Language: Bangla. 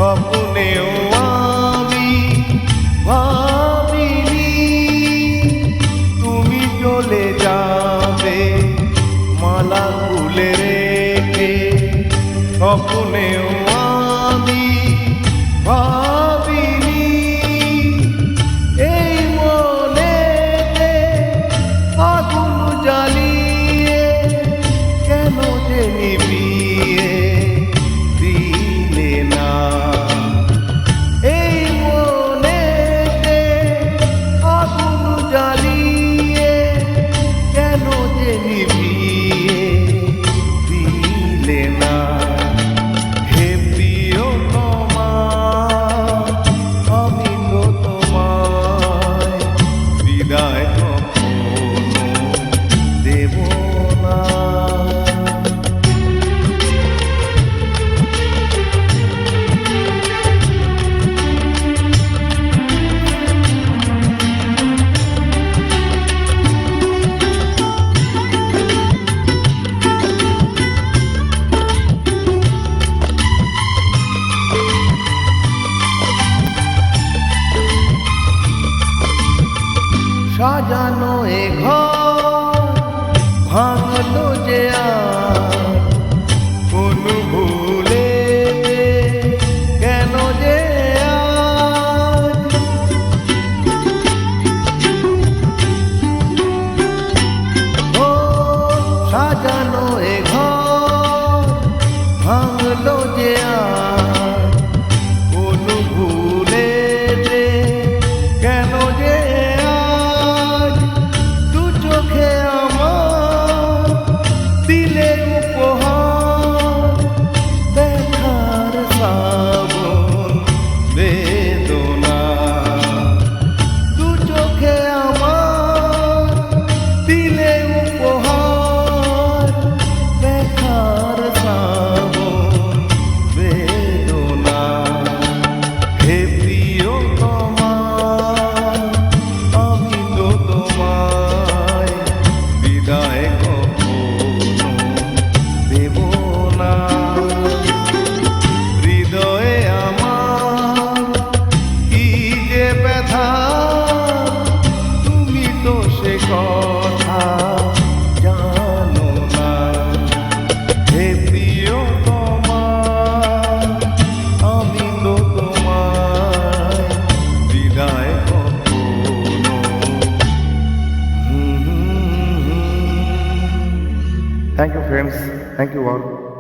স্বপ্নেও আমি ভাবিনি তুমি চলে যাবে মালা খুলে রেখে। স্বপ্নেও আমি ভাবিনি এই মনেতে আগুন জ্বালিয়ে কেন যে নিভিয়ে দিলে না। এই মনেতে আগুন জ্বালিয়ে কেন যে নিভিয়ে দিলে না। হে প্রিয়তমা আমি তো তোমায় বিদায় কখনো দেব না। সাজানো এ ঘর ভাঙলো যে আর কোন ভুলে কেন যে আজ। ও সাজানো এ ঘর ভাঙলো যে আর কোন ভুলে কেন যে দিলে উপহার দেখার শ্রাবণ বেদনা। দু চোখে আমার দিলে উপহার দেখার শ্রাবণ বেদনা। হে প্রিয়তমা আমি তো তোমায় বিদায় হৃদয়ে আমার কি যে ব্যথা তুমি তো সে কথা জানো না। হে প্রিয়তমা আমি তো তোমায় বিদায় কখনো। Thank you friends, thank you all.